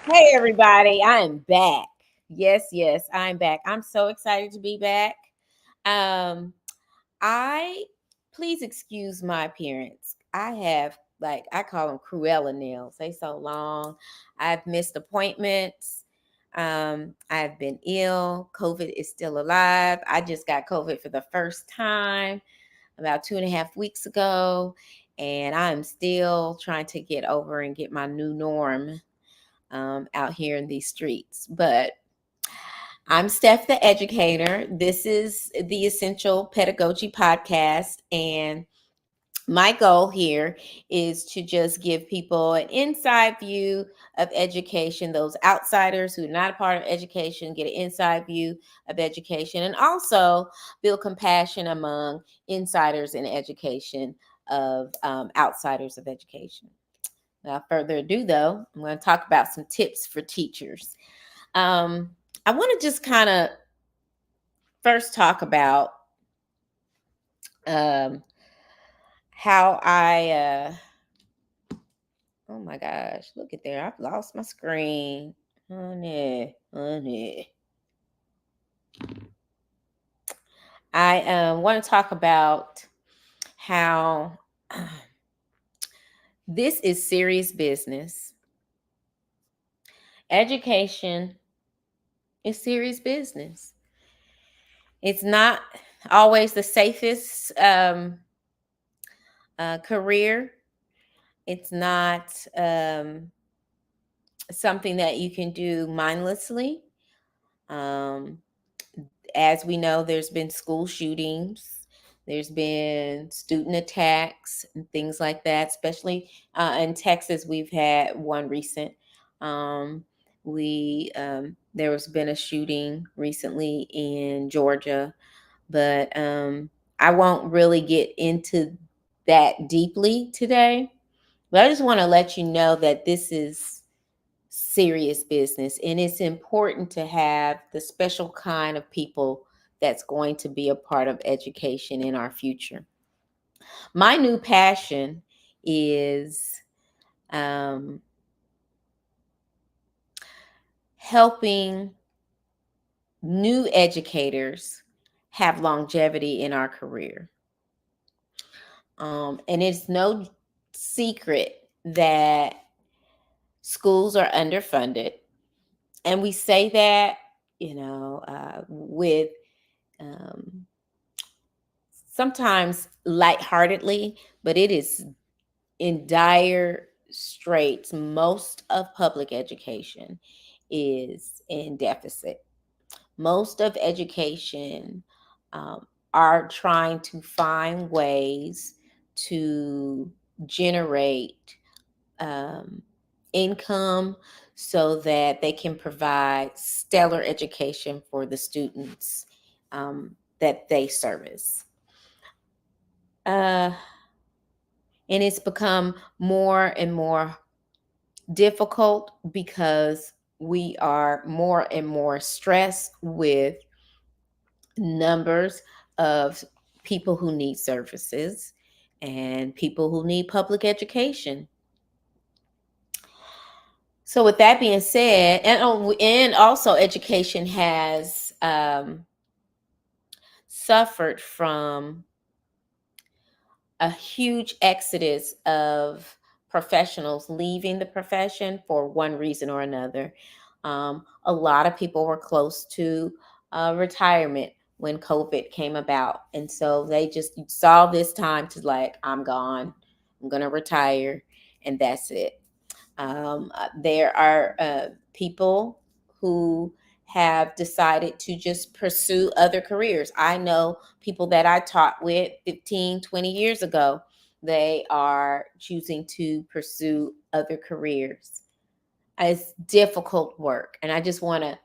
Hey, everybody, I'm back. Yes, I'm back. I'm so excited to be back. Um, I Please excuse my appearance. I have I call them Cruella nails. They so long. I've missed appointments. I've been ill. COVID is still alive. I just got COVID for the first time about 2.5 weeks ago, and I'm still trying to get over and get my new norm out here in these streets. But I'm Steph, the Educator. This is the Essential Pedagogy Podcast. And my goal here is to just give people an inside view of education. Those outsiders who are not a part of education get an inside view of education, and also build compassion among insiders in education of outsiders of education. Without further ado, though, I'm going to talk about some tips for teachers. I want to just kind of first talk about how oh my gosh, look at there. I've lost my screen. Honey. I want to talk about how this is serious business. Education is serious business. It's not always the safest career. It's not something that you can do mindlessly. As we know, there's been school shootings, there's been student attacks and things like that, especially in Texas. We've had one recent. There has been a shooting recently in Georgia, but I won't really get into that deeply today. But I just want to let you know that this is serious business, and it's important to have the special kind of people that's going to be a part of education in our future. My new passion is helping new educators have longevity in our career. And it's no secret that schools are underfunded. And we say that, with sometimes lightheartedly, but it is in dire straits. Most of public education is in deficit. Most of education are trying to find ways to generate income so that they can provide stellar education for the students that they service. And it's become more and more difficult because we are more and more stressed with numbers of people who need services and people who need public education. So with that being said, and also education has suffered from a huge exodus of professionals leaving the profession for one reason or another. A lot of people were close to retirement when COVID came about. And so they just saw this time to I'm gone, I'm going to retire, and that's it. There are people who have decided to just pursue other careers. I know people that I taught with 15, 20 years ago. They are choosing to pursue other careers. It's difficult work. And I just want to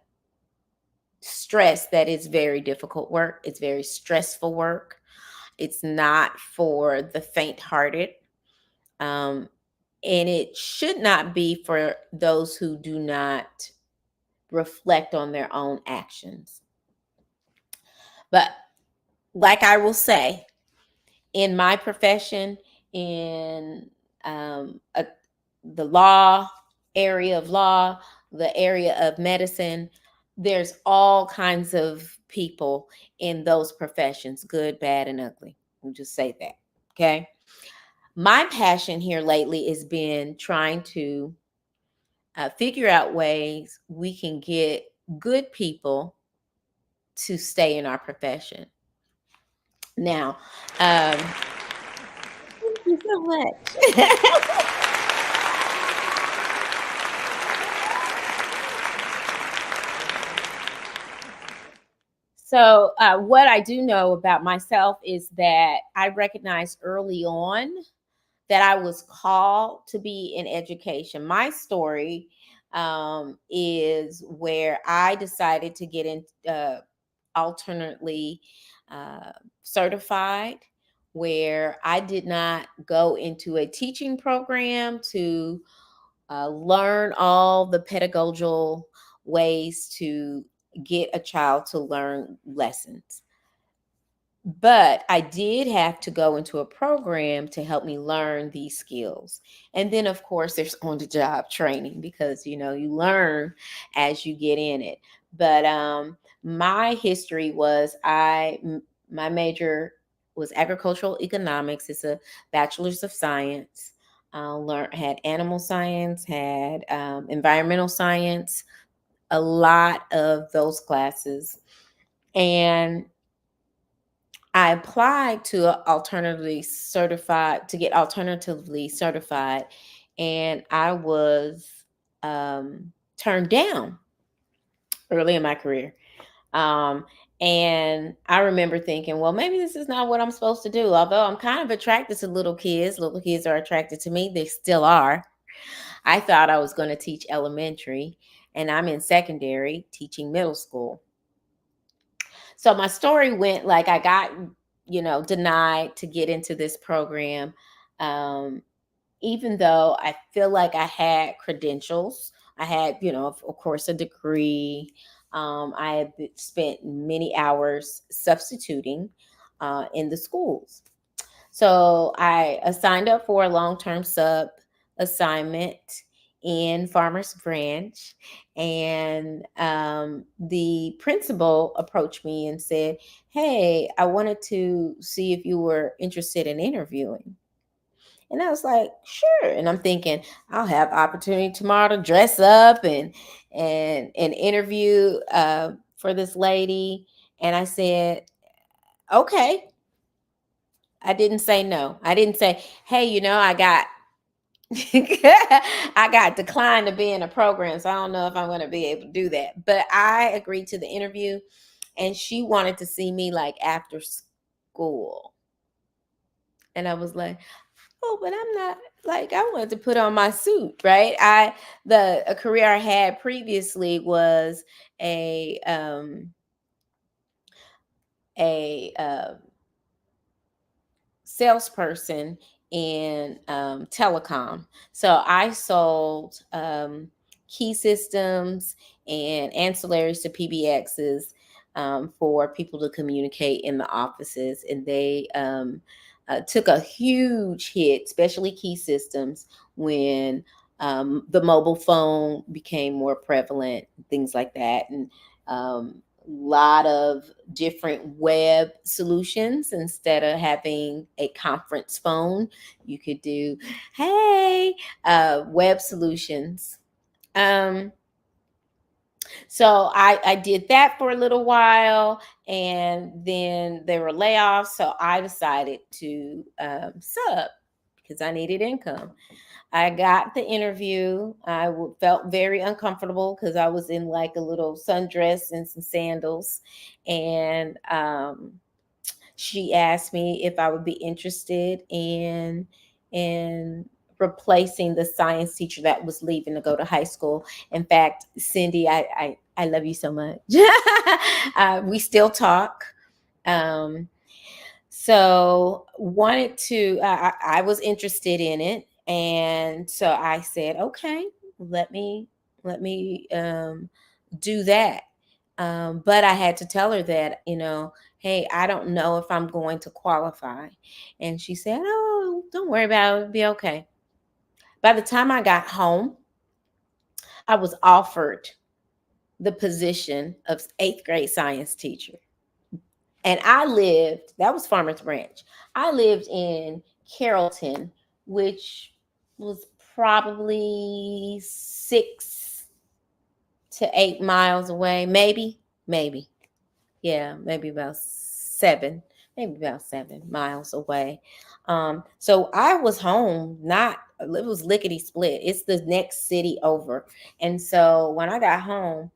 stress that it's very difficult work. It's very stressful work. It's not for the faint-hearted. Um, and it should not be for those who do not reflect on their own actions. But like I will say, in my profession, in a, the law area of law, the area of medicine, there's all kinds of people in those professions, good, bad, and ugly. We'll just say that. Okay. My passion here lately has been trying to figure out ways we can get good people to stay in our profession. Now, thank you so much. So, what I do know about myself is that I recognized early on that I was called to be in education. My story is where I decided to get in alternately uh, certified, where I did not go into a teaching program to learn all the pedagogical ways to get a child to learn lessons. But I did have to go into a program to help me learn these skills. And then, of course, there's on the job training because, you learn as you get in it. But my history was my major was agricultural economics. It's a bachelor's of science. Had animal science, had environmental science, a lot of those classes. And I applied to get alternatively certified, and I was turned down early in my career. Um, and I remember thinking, well, maybe this is not what I'm supposed to do. Although I'm kind of attracted to little kids are attracted to me. They still are. I thought I was going to teach elementary, and I'm in secondary teaching middle school. So my story went like I got, denied to get into this program. Um, Even though I feel like I had credentials, I had, of course, a degree. I had spent many hours substituting in the schools. So I signed up for a long-term sub assignment in Farmers Branch, and the principal approached me and said, "Hey, I wanted to see if you were interested in interviewing." And I was like, "Sure." And I'm thinking, I'll have opportunity tomorrow to dress up and interview for this lady. And I said, "Okay." I didn't say no. I didn't say, "Hey, I got I got declined to be in a program, so I don't know if I'm going to be able to do that." But I agreed to the interview, and she wanted to see me like after school. And I was like, "Oh, but I'm not, like, I wanted to put on my suit, right?" The a career I had previously was a a salesperson in telecom. So I sold key systems and ancillaries to PBXs for people to communicate in the offices. And they took a huge hit, especially key systems, when the mobile phone became more prevalent, things like that. And lot of different web solutions. Instead of having a conference phone, you could do, hey, web solutions. um so I did that for a little while, and then there were layoffs, so I decided to sub because I needed income. I got the interview. Felt very uncomfortable because I was in like a little sundress and some sandals. And she asked me if I would be interested in replacing the science teacher that was leaving to go to high school. In fact, Cindy, I love you so much. We still talk. Um, so wanted to, I was interested in it. And so I said, okay, let me, let me do that. But I had to tell her that, hey, I don't know if I'm going to qualify. And she said, oh, don't worry about it. It'll be okay. By the time I got home, I was offered the position of eighth grade science teacher. And that was Farmers Branch. I lived in Carrollton, which was probably 6 to 8 miles away, maybe. Yeah, maybe about 7 miles away. So I was home, not, it was lickety split. It's the next city over. And so when I got home,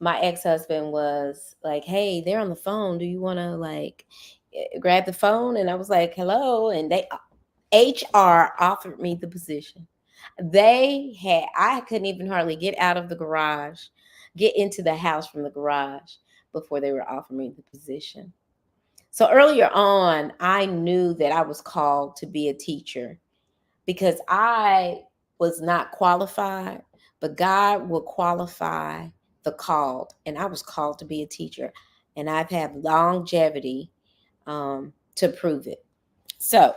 my ex-husband was like, hey, they're on the phone. Do you want to like grab the phone? And I was like, hello. And HR offered me the position. I couldn't even hardly get out of the garage, get into the house from the garage before they were offering me the position. So earlier on, I knew that I was called to be a teacher because I was not qualified, but God will qualify the called. And I was called to be a teacher. And I've had longevity to prove it. So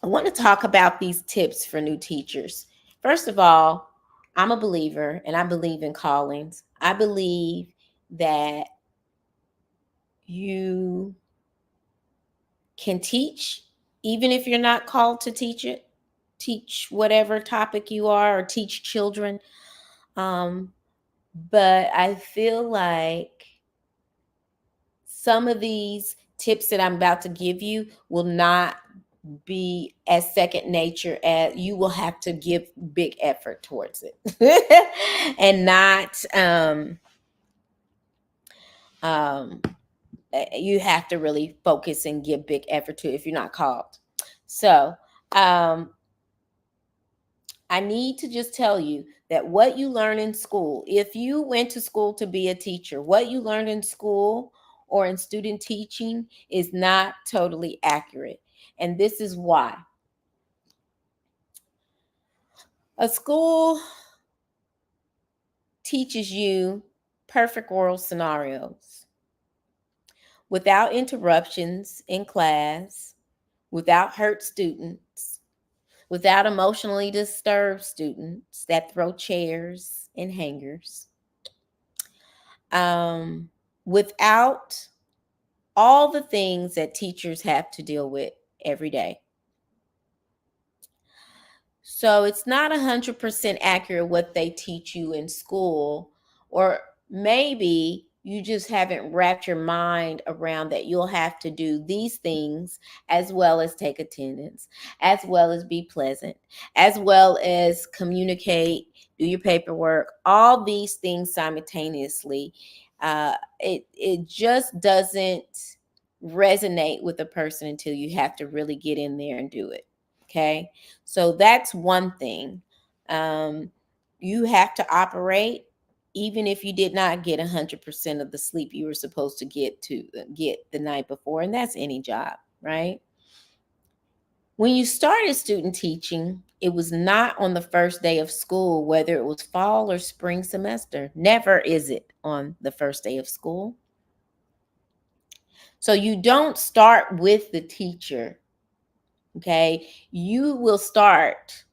I want to talk about these tips for new teachers. First of all, I'm a believer and I believe in callings. I believe that you can teach even if you're not called to teach it. Teach whatever topic you are or teach children. Um, but I feel like some of these tips that I'm about to give you will not be as second nature, as you will have to give big effort towards it and not um you have to really focus and give big effort to it if you're not called. So I need to just tell you that what you learn in school, if you went to school to be a teacher, what you learned in school or in student teaching is not totally accurate. And this is why. A school teaches you perfect world scenarios without interruptions in class, without hurt students, without emotionally disturbed students that throw chairs and hangers, without all the things that teachers have to deal with every day. So it's not 100% accurate what they teach you in school, or maybe you just haven't wrapped your mind around that you'll have to do these things as well as take attendance, as well as be pleasant, as well as communicate, do your paperwork, all these things simultaneously. It just doesn't resonate with a person until you have to really get in there and do it. Okay. So that's one thing. You have to operate even if you did not get 100% of the sleep you were supposed to get the night before. And that's any job, right? When you started student teaching, it was not on the first day of school, whether it was fall or spring semester. Never is it on the first day of school. So you don't start with the teacher. Okay. You will start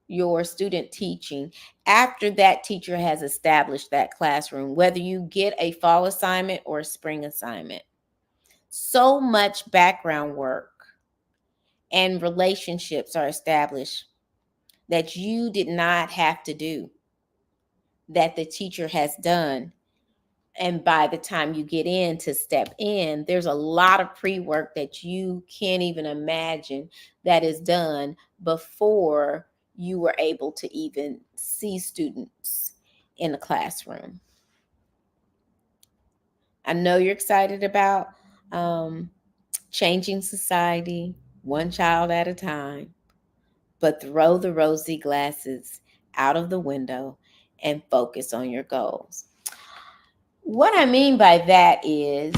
your student teaching after that teacher has established that classroom, whether you get a fall assignment or a spring assignment. So much background work and relationships are established that you did not have to do, that the teacher has done. And by the time you get in to step in, there's a lot of pre-work that you can't even imagine that is done before you were able to even see students in the classroom. I know you're excited about changing society one child at a time, but throw the rosy glasses out of the window and focus on your goals. What I mean by that is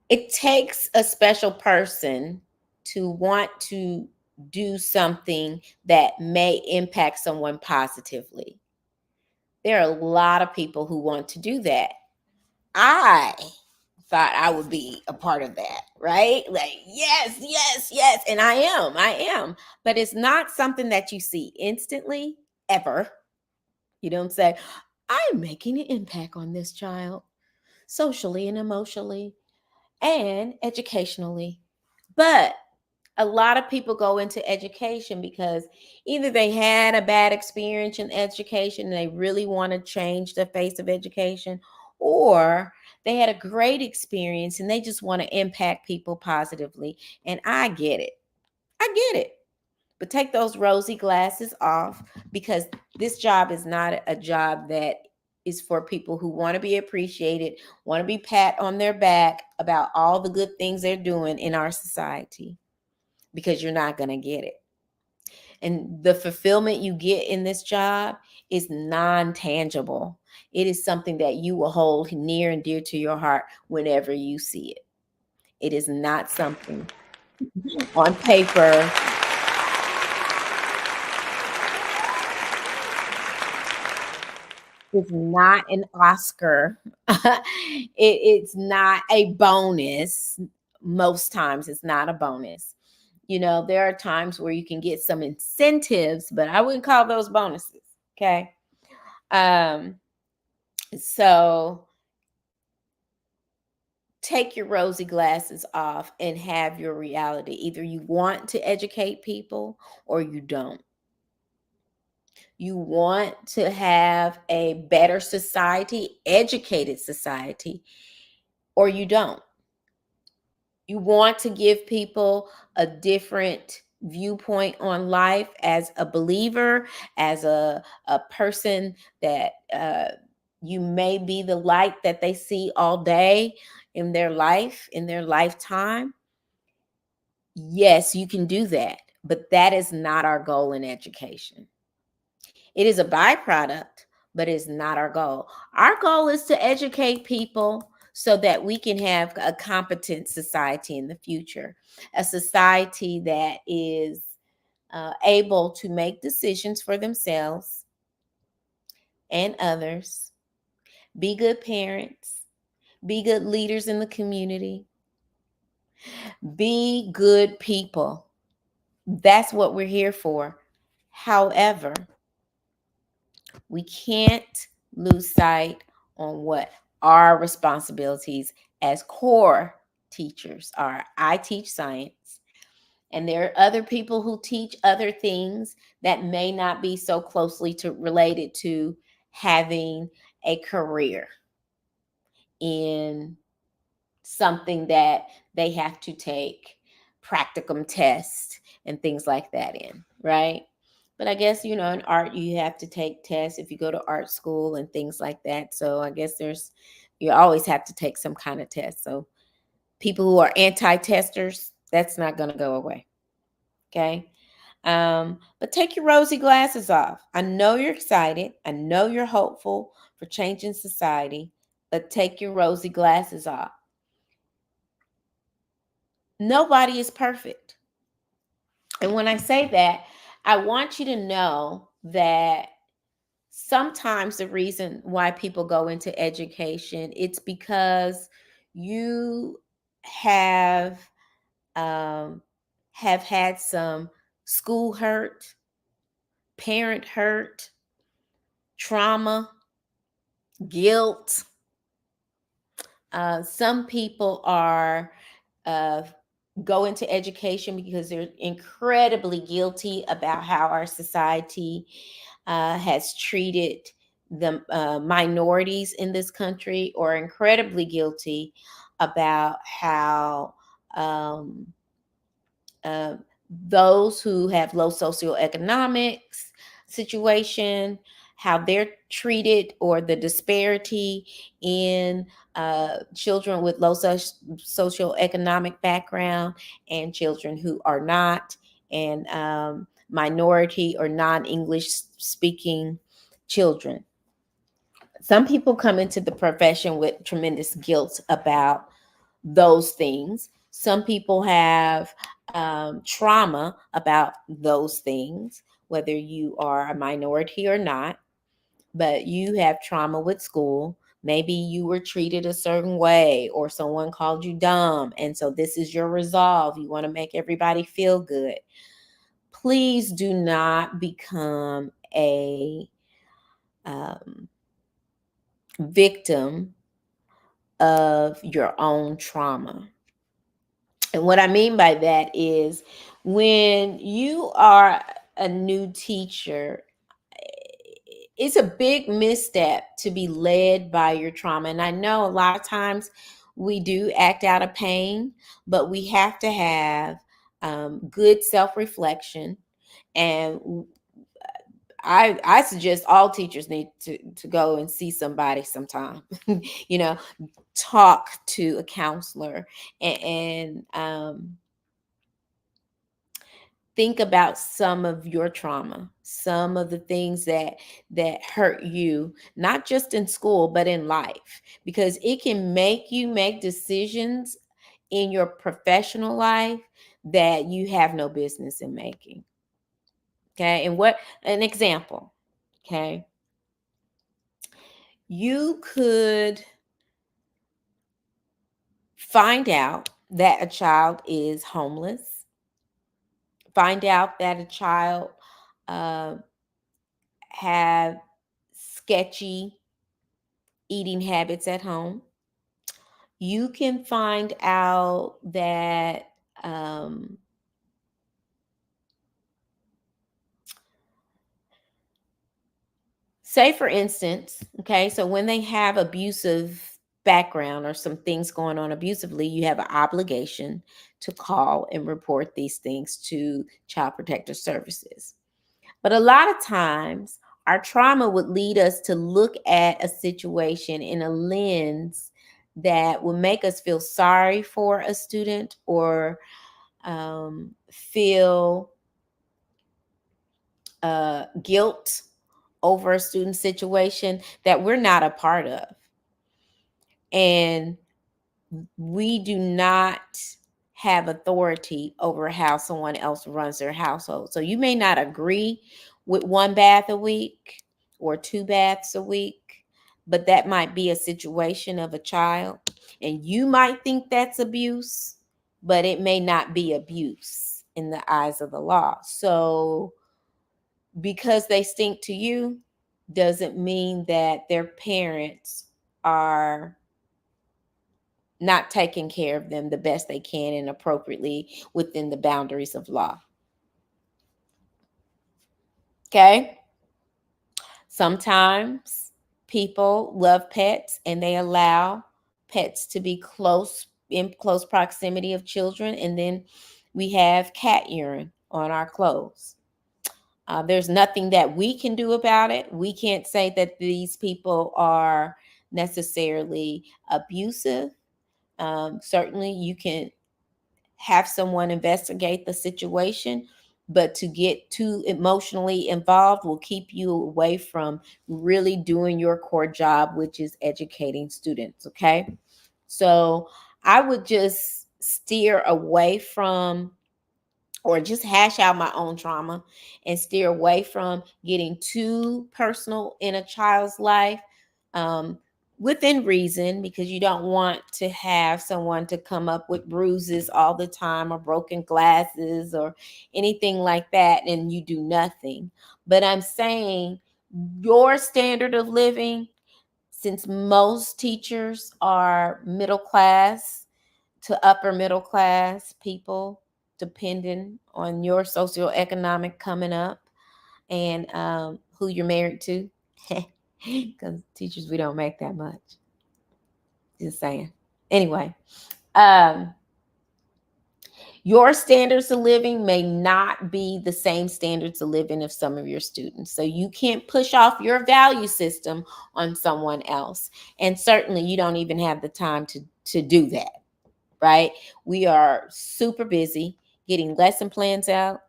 it takes a special person to want to do something that may impact someone positively. There are a lot of people who want to do that. I thought I would be a part of that, right? Like, yes, yes, yes. And I am. But it's not something that you see instantly, ever. You don't say, I'm making an impact on this child socially and emotionally and educationally. But a lot of people go into education because either they had a bad experience in education and they really want to change the face of education, or they had a great experience and they just want to impact people positively. And I get it. I get it. But take those rosy glasses off, because this job is not a job that is for people who want to be appreciated, want to be pat on their back about all the good things they're doing in our society, because you're not going to get it. And the fulfillment you get in this job is non-tangible. It is something that you will hold near and dear to your heart whenever you see it. It is not something on paper. It's not an Oscar. It's not a bonus. Most times it's not a bonus. There are times where you can get some incentives, but I wouldn't call those bonuses. Okay. Um, so take your rosy glasses off and have your reality. Either you want to educate people or you don't. You want to have a better society, educated society, or you don't. You want to give people a different viewpoint on life as a believer, as a person that you may be the light that they see all day in their life, in their lifetime. Yes, you can do that, but that is not our goal in education. It is a byproduct, but it's not our goal. Our goal is to educate people so that we can have a competent society in the future, a society that is able to make decisions for themselves and others, be good parents, be good leaders in the community, be good people. That's what we're here for. However, we can't lose sight on what our responsibilities as core teachers are. I teach science, and there are other people who teach other things that may not be so closely related to having a career in something that they have to take practicum tests and things like that in, right? But I guess, in art, you have to take tests if you go to art school and things like that. So I guess you always have to take some kind of test. So people who are anti-testers, that's not going to go away. Okay. But take your rosy glasses off. I know you're excited. I know you're hopeful for changing society, but take your rosy glasses off. Nobody is perfect. And when I say that, I want you to know that sometimes the reason why people go into education, it's because you have um, have had some school hurt, parent hurt, trauma, guilt. Some people are uh, go into education because they're incredibly guilty about how our society has treated the minorities in this country, or incredibly guilty about how um, uh, those who have low socioeconomics situation, how they're treated, or the disparity in children with low socioeconomic background and children who are not. and minority or non-English speaking children. Some people come into the profession with tremendous guilt about those things. Some people have trauma about those things, whether you are a minority or not, but you have trauma with school. Maybe you were treated a certain way or someone called you dumb. And so this is your resolve. You want to make everybody feel good. Please do not become a um, victim of your own trauma. And what I mean by that is when you are a new teacher, it's a big misstep to be led by your trauma. And I know a lot of times we do act out of pain, but we have to have good self-reflection. And I suggest all teachers need to go and see somebody sometime, you know, talk to a counselor and think about some of your trauma, some of the things that hurt you, not just in school but in life, because it can make you make decisions in your professional life that you have no business in making. Okay? And what an example, okay? You could find out that a child is homeless, find out that a child uh, have sketchy eating habits at home. You can find out that say for instance, okay, so when they have abusive background or some things going on abusively, you have an obligation to call and report these things to Child Protective Services. But a lot of times, our trauma would lead us to look at a situation in a lens that would make us feel sorry for a student or feel guilt over a student situation that we're not a part of. And we do not have authority over how someone else runs their household. So you may not agree with one bath a week or two baths a week, but that might be a situation of a child. And you might think that's abuse, but it may not be abuse in the eyes of the law. So because they stink to you doesn't mean that their parents are not taking care of them the best they can and appropriately within the boundaries of law. Okay? Sometimes people love pets and they allow pets to be in close proximity of children, and then we have cat urine on our clothes. There's nothing that we can do about it. We can't say that these people are necessarily abusive. Certainly, you can have someone investigate the situation, but to get too emotionally involved will keep you away from really doing your core job, which is educating students. Okay. So I would just steer away from or just hash out my own trauma and steer away from getting too personal in a child's life, um, within reason, because you don't want to have someone to come up with bruises all the time or broken glasses or anything like that and you do nothing. But I'm saying your standard of living, since most teachers are middle class to upper middle class people, depending on your socioeconomic coming up and who you're married to. Because teachers, we don't make that much. Just saying. Anyway, um, your standards of living may not be the same standards of living of some of your students. So you can't push off your value system on someone else. And certainly you don't even have the time to do that, right? We are super busy getting lesson plans out,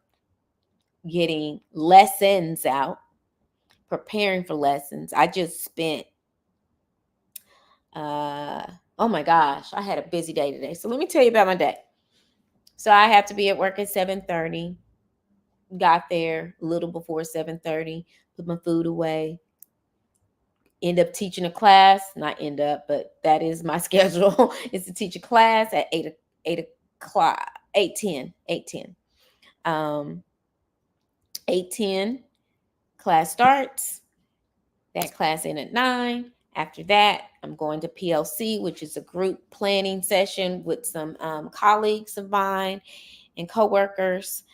getting lessons out, preparing for lessons. I just spent, oh my gosh, I had a busy day today. So let me tell you about my day. So I have to be at work at 7:30. Got there a little before 7:30, put my food away, end up teaching a class, not end up, but that is my schedule, is to teach a class at 8 o'clock, 8:10, 8:10. 8:10, class starts. That class in at 9. After that, I'm going to PLC, which is a group planning session with some colleagues of mine and coworkers.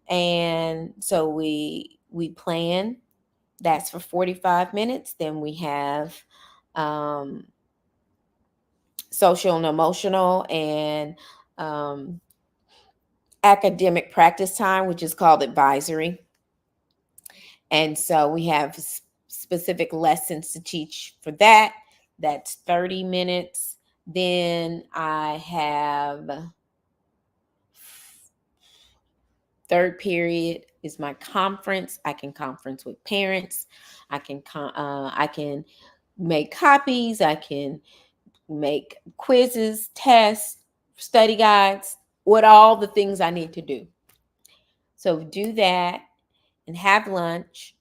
And so we plan. That's for 45 minutes. Then we have um, social and emotional and um, academic practice time, which is called advisory. And so we have specific lessons to teach for that. That's 30 minutes. Then I have third period is my conference. I can conference with parents. I can make copies. I can make quizzes, tests, study guides, what all the things I need to do. So do that and have lunch,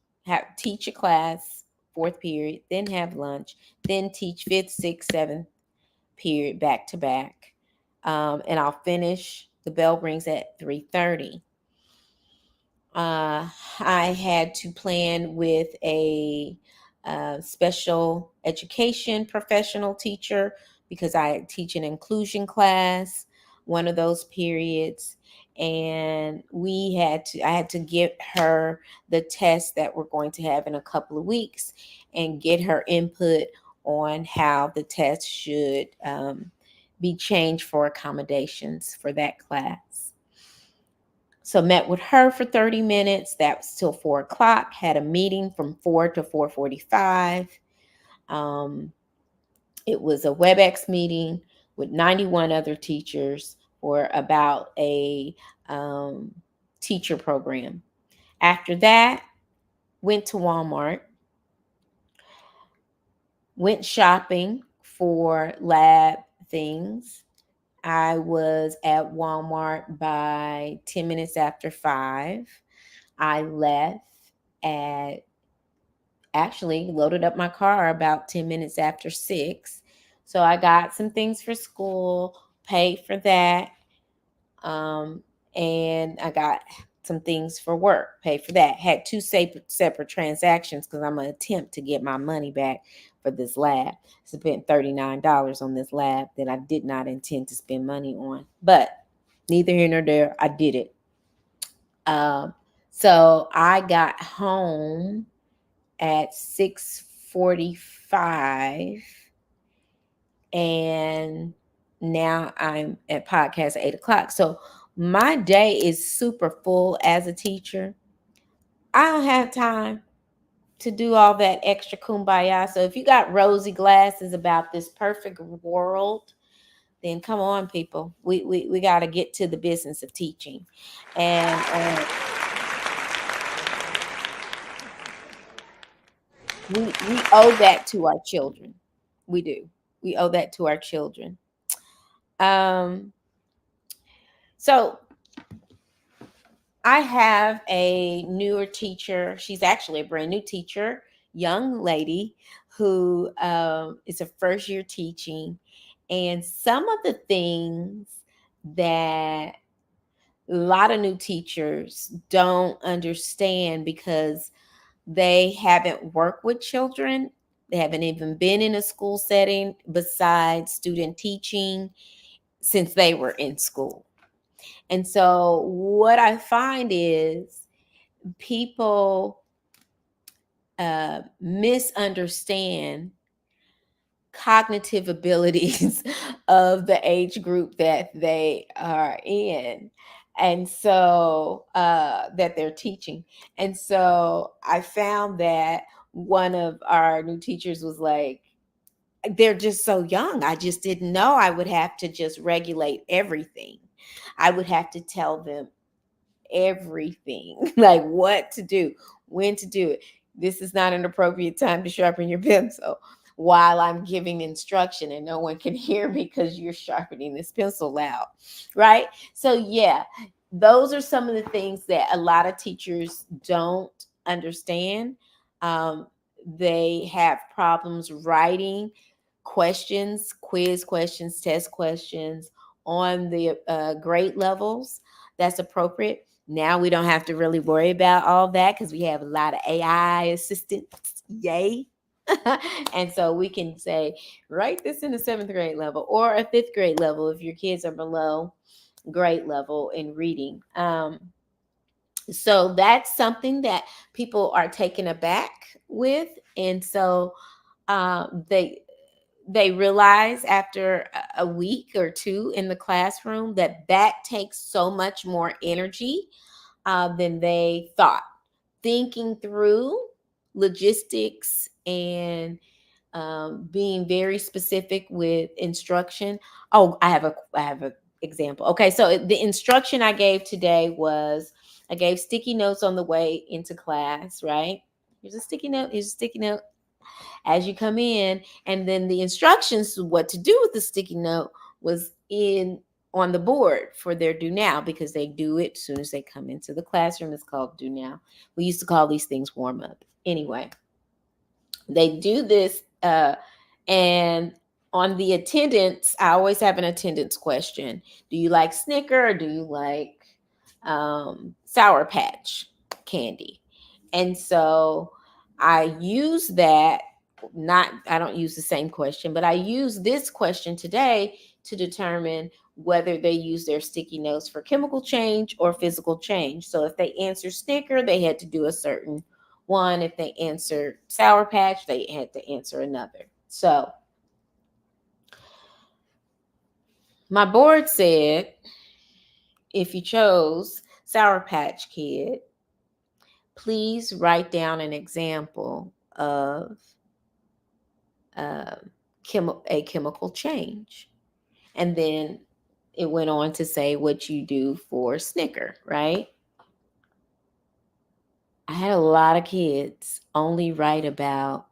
teach a class, fourth period, then have lunch, then teach fifth, sixth, seventh period back to back. And I'll finish. The bell rings at 3:30. I had to plan with a special education professional teacher because I teach an inclusion class, one of those periods. And I had to give her the test that we're going to have in a couple of weeks and get her input on how the test should be changed for accommodations for that class. So met with her for 30 minutes. That was till 4 o'clock. Had a meeting from 4 to 4:45. It was a WebEx meeting with 91 other teachers for about a teacher program. After that, went to Walmart, went shopping for lab things. I was at Walmart by 10 minutes after 5. I left at actually loaded up my car about 10 minutes after 6. So I got some things for school, paid for that. And I got some things for work, paid for that. Had two separate transactions because I'm going to attempt to get my money back for this lab. Spent $39 on this lab that I did not intend to spend money on. But neither here nor there, I did it. So I got home at 6:45, and now I'm at podcast at 8 o'clock. So my day is super full as a teacher. I don't have time to do all that extra kumbaya. So if you got rosy glasses about this perfect world, then come on, people. We got to get to the business of teaching. And we owe that to our children. We do. We owe that to our children. So I have a newer teacher. She's actually a brand new teacher, young lady who is a first year teaching. And some of the things that a lot of new teachers don't understand because they haven't worked with children. They haven't even been in a school setting besides student teaching since they were in school. And so what I find is people misunderstand cognitive abilities of the age group that they are in, and so that they're teaching. And so I found that one of our new teachers was like, they're just so young. I just didn't know I would have to just regulate everything. I would have to tell them everything, like what to do, when to do it. This is not an appropriate time to sharpen your pencil while I'm giving instruction and no one can hear me because you're sharpening this pencil loud, right? So, yeah, those are some of the things that a lot of teachers don't understand. Um, they have problems writing questions, quiz questions, test questions on the grade levels that's appropriate. Now we don't have to really worry about all that because we have a lot of AI assistants. Yay. And so we can say, write this in the seventh grade level or a fifth grade level if your kids are below grade level in reading. So that's something that people are taken aback with. And so they realize after a week or two in the classroom that takes so much more energy than they thought. Thinking through logistics and being very specific with instruction. Oh, I have a example. Okay, so the instruction I gave today was I gave sticky notes on the way into class. Right? Here's a sticky note. Here's a sticky note as you come in, and then the instructions what to do with the sticky note was in on the board for their do now, because they do it as soon as they come into the classroom. It's called do now. We used to call these things warm up. Anyway, they do this and on the attendance, I always have an attendance question. Do you like Snicker or do you like Sour Patch candy? And so I use that, not, I don't use the same question, but I use this question today to determine whether they use their sticky notes for chemical change or physical change. So if they answer Snicker, they had to do a certain one. If they answered Sour Patch, they had to answer another. So my board said, if you chose Sour Patch Kid, please write down an example of uh, a chemical change. And then it went on to say what you do for Snicker, right? I had a lot of kids only write about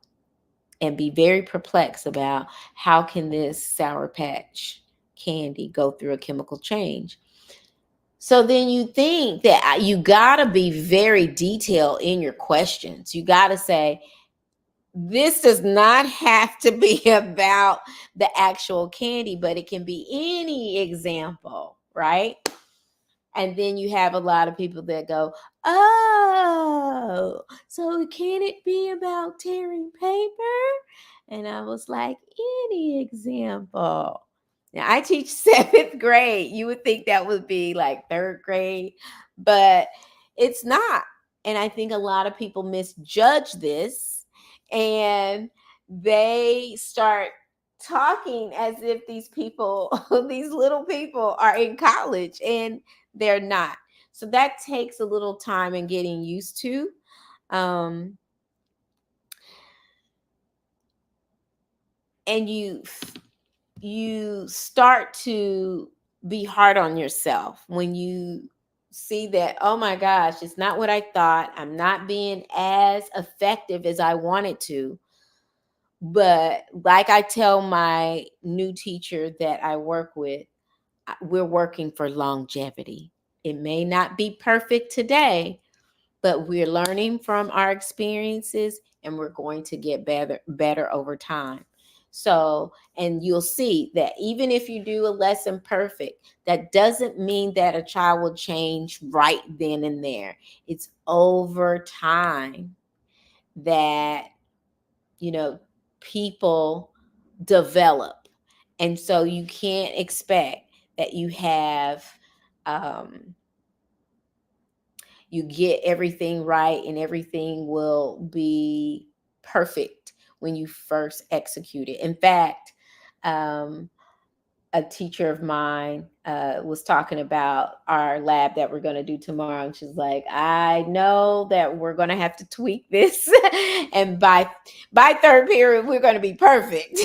and be very perplexed about how can this Sour Patch candy go through a chemical change. So then you think that you got to be very detailed in your questions. You got to say, this does not have to be about the actual candy, but it can be any example, right? And then you have a lot of people that go, oh, so can it be about tearing paper? And I was like, any example. Now, I teach seventh grade. You would think that would be like third grade, but it's not. And I think a lot of people misjudge this and they start talking as if these people, these little people, are in college, and they're not. So that takes a little time in getting used to. Um, and you start to be hard on yourself when you see that, oh my gosh, it's not what I thought. I'm not being as effective as I wanted to. But like I tell my new teacher that I work with, we're working for longevity. It may not be perfect today, but we're learning from our experiences and we're going to get better over time. So, and you'll see that even if you do a lesson perfect, that doesn't mean that a child will change right then and there. It's over time that, you know, people develop. And so you can't expect that um, you get everything right and everything will be perfect when you first execute it. In fact, um, a teacher of mine was talking about our lab that we're going to do tomorrow, and she's like, I know that we're going to have to tweak this and by third period we're going to be perfect.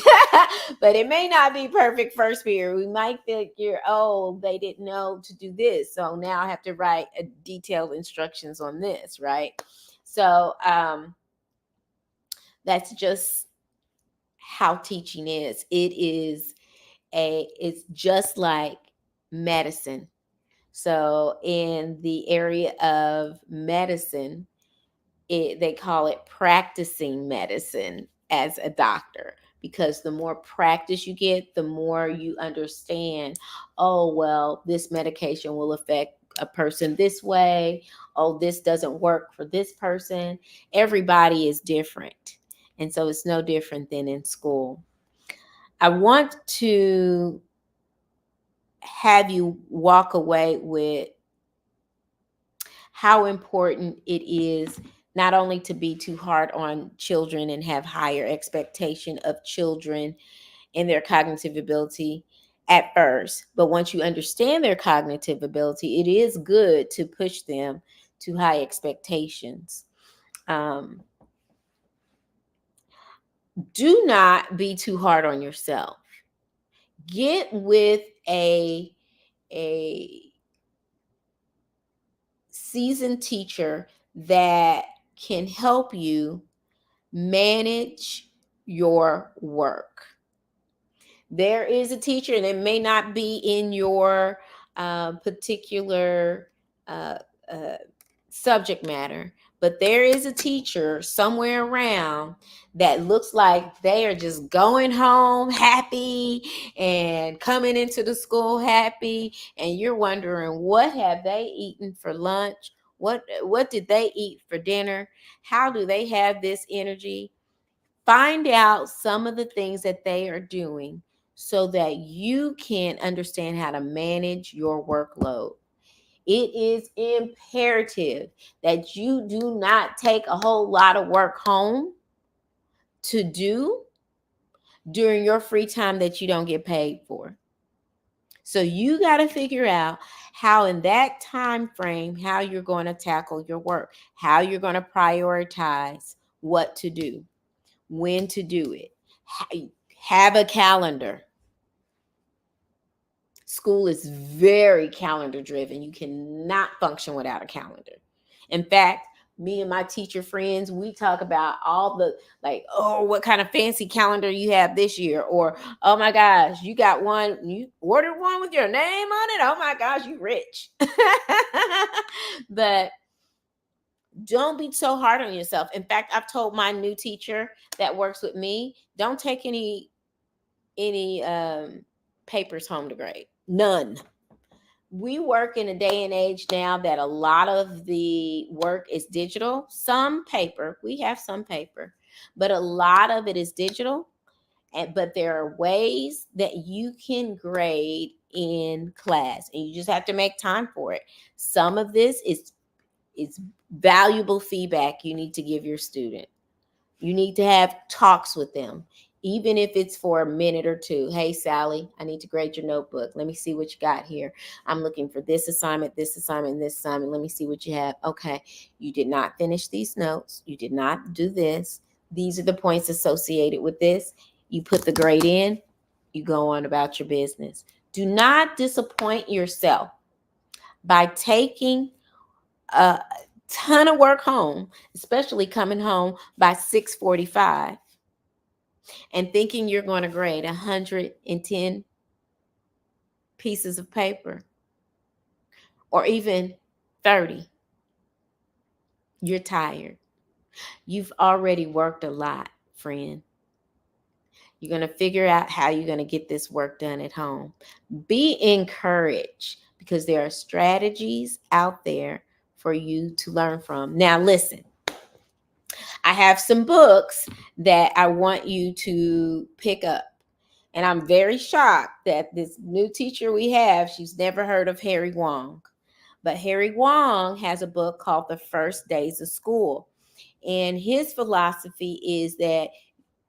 But it may not be perfect first period. We might figure, oh, they didn't know to do this, so now I have to write a detailed instructions on this, right? So that's just how teaching is. It's just like medicine. So in the area of medicine, they call it practicing medicine as a doctor, because the more practice you get, the more you understand, oh, well, this medication will affect a person this way. Oh, this doesn't work for this person. Everybody is different. And so it's no different than in school. I want to have you walk away with how important it is not only to be too hard on children and have higher expectation of children and their cognitive ability at first, but once you understand their cognitive ability, it is good to push them to high expectations. Do not be too hard on yourself. Get with a seasoned teacher that can help you manage your work. There is a teacher, and it may not be in your particular uh, uh, subject matter, but there is a teacher somewhere around that looks like they are just going home happy and coming into the school happy, and you're wondering, what have they eaten for lunch? What did they eat for dinner? How do they have this energy? Find out some of the things that they are doing so that you can understand how to manage your workload. It is imperative that you do not take a whole lot of work home to do during your free time that you don't get paid for. So you got to figure out how in that time frame, how you're going to tackle your work, how you're going to prioritize what to do, when to do it. Have a calendar. School is very calendar driven. You cannot function without a calendar. In fact, me and my teacher friends, we talk about all the, like, oh, what kind of fancy calendar you have this year, or oh my gosh, you got one, you ordered one with your name on it. Oh my gosh, you rich. But don't be so hard on yourself. In fact, I've told my new teacher that works with me, don't take any papers home to grade. None. We work in a day and age now that a lot of the work is digital. Some paper, we have some paper, but a lot of it is digital. But there are ways that you can grade in class, and you just have to make time for it. Some of this is valuable feedback you need to give your student. You need to have talks with them, even if it's for a minute or two. Hey, Sally, I need to grade your notebook. Let me see what you got here. I'm looking for this assignment, this assignment, this assignment. Let me see what you have. Okay, you did not finish these notes. You did not do this. These are the points associated with this. You put the grade in, you go on about your business. Do not disappoint yourself by taking a ton of work home, especially coming home by 6:45 and thinking you're going to grade 110 pieces of paper or even 30. You're tired. You've already worked a lot, friend. You're going to figure out how you're going to get this work done at home. Be encouraged, because there are strategies out there for you to learn from. Now, listen, I have some books that I want you to pick up. And I'm very shocked that this new teacher we have, she's never heard of Harry Wong. But Harry Wong has a book called The First Days of School. And his philosophy is that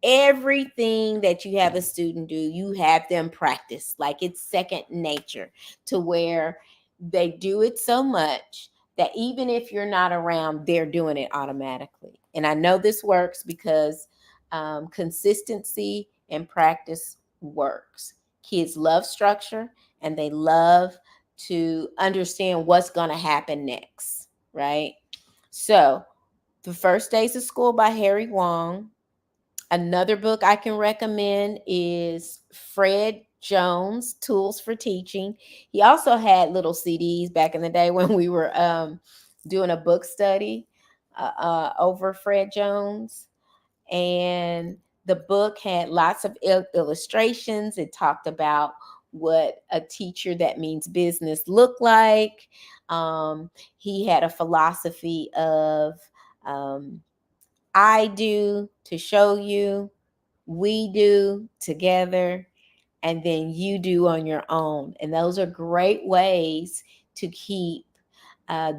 Everything that you have a student do, you have them practice like it's second nature, to where they do it so much that even if you're not around, they're doing it automatically. And I know this works because consistency and practice works. Kids love structure, and they love to understand what's going to happen next, right? So, The First Days of School by Harry Wong. Another book I can recommend is Fred Jones, Tools for Teaching. He also had little CDs back in the day when we were doing a book study over Fred Jones. And the book had lots of illustrations. It talked about what a teacher that means business looked like. He had a philosophy of I do to show you, we do together, and then you do on your own. And those are great ways to keep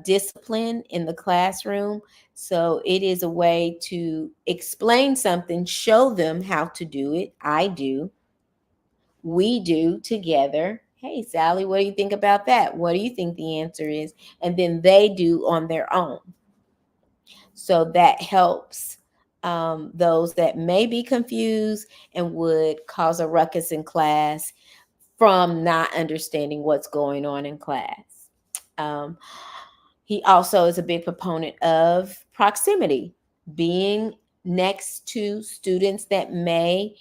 discipline in the classroom. So it is a way to explain something, show them how to do it. I do, we do together. Hey, Sally, what do you think about that? What do you think the answer is? And then they do on their own. So that helps those that may be confused and would cause a ruckus in class from not understanding what's going on in class. Um, he also is a big proponent of proximity, being next to students that may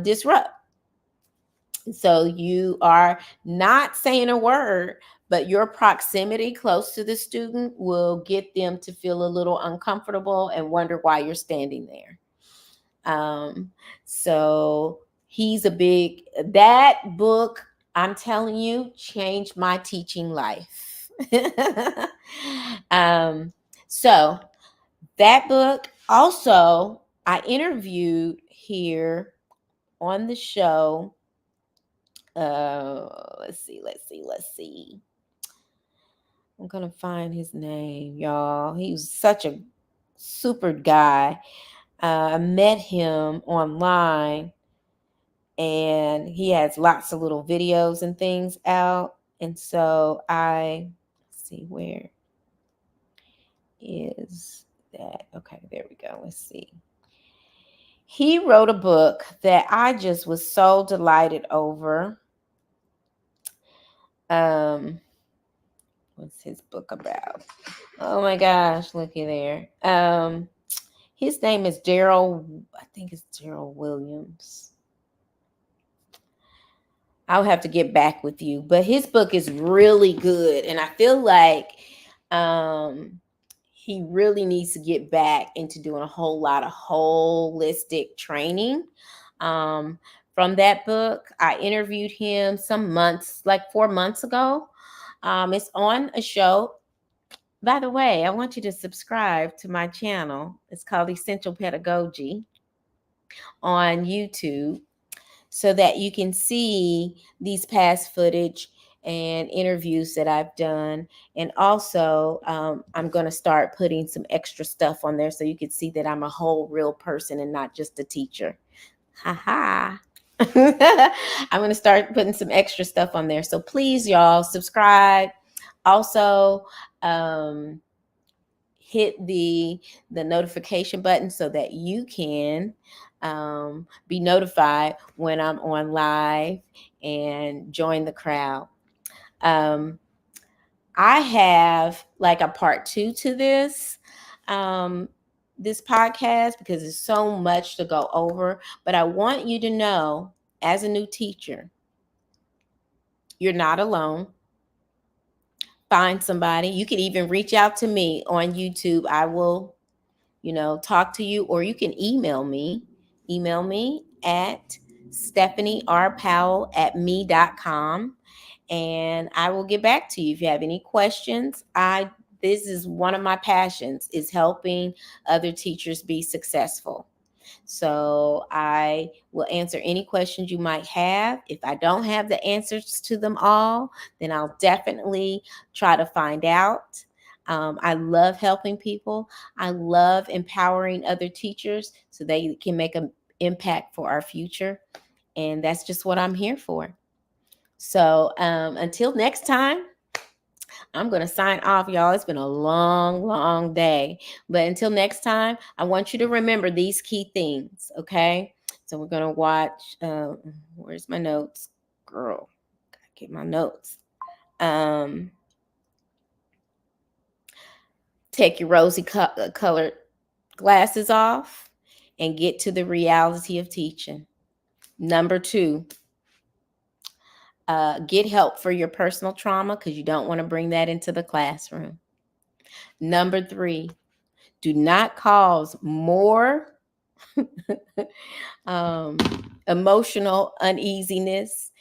disrupt. So you are not saying a word, but your proximity close to the student will get them to feel a little uncomfortable and wonder why you're standing there. So he's a big, that book, I'm telling you, changed my teaching life. um, so that book, also, I interviewed here on the show. Let's see. I'm gonna find his name, y'all. He was such a super guy. I met him online, and he has lots of little videos and things out. And so let's see, where is that? Okay, there we go. Let's see. He wrote a book that I just was so delighted over. What's his book about? Oh my gosh, looky there. His name is Daryl, I think it's Daryl Williams. I'll have to get back with you, but his book is really good, and I feel like he really needs to get back into doing a whole lot of holistic training. From that book, I interviewed him some months, like 4 months ago. It's on a show. By the way, I want you to subscribe to my channel. It's called Essential Pedagogy on YouTube, so that you can see these past footage and interviews that I've done. And also, I'm going to start putting some extra stuff on there so you can see that I'm a whole real person and not just a teacher. Ha ha. I'm going to start putting some extra stuff on there. So please, y'all, subscribe. Also, hit the notification button so that you can be notified when I'm on live and join the crowd. I have like a part 2 to this podcast, because there's so much to go over. But I want you to know, as a new teacher, you're not alone. Find somebody. You can even reach out to me on YouTube. I will talk to you, or you can email me. Email me at stephanierpowell@me.com, and I will get back to you if you have any questions. This is one of my passions, is helping other teachers be successful. So I will answer any questions you might have. If I don't have the answers to them all, then I'll definitely try to find out. I love helping people. I love empowering other teachers so they can make an impact for our future. And that's just what I'm here for. So until next time, I'm going to sign off, y'all. It's been a long, long day. But until next time, I want you to remember these key things, okay? So we're going to watch, where's my notes? Girl, gotta get my notes. Take your rosy colored glasses off and get to the reality of teaching. Number 2, get help for your personal trauma because you don't want to bring that into the classroom. Number 3, do not cause more emotional uneasiness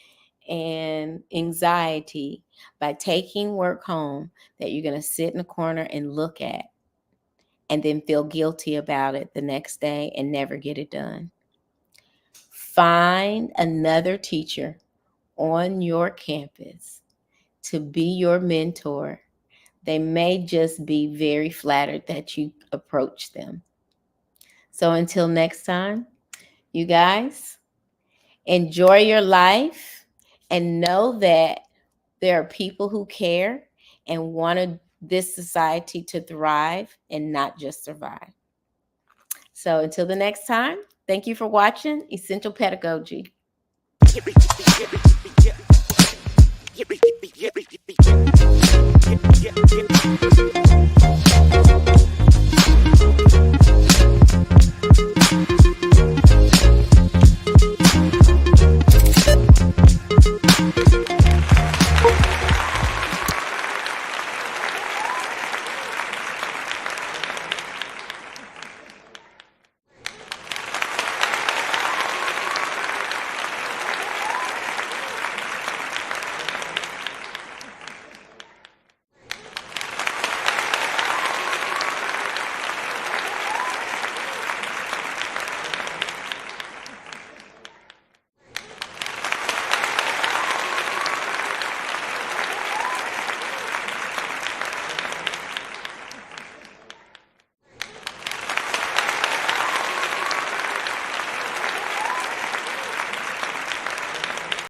and anxiety by taking work home that you're going to sit in a corner and look at and then feel guilty about it the next day and never get it done. Find another teacher on your campus to be your mentor. They may just be very flattered that you approach them. So until next time, you guys, enjoy your life and know that there are people who care and want this society to thrive and not just survive. So until the next time, thank you for watching Essential Pedagogy.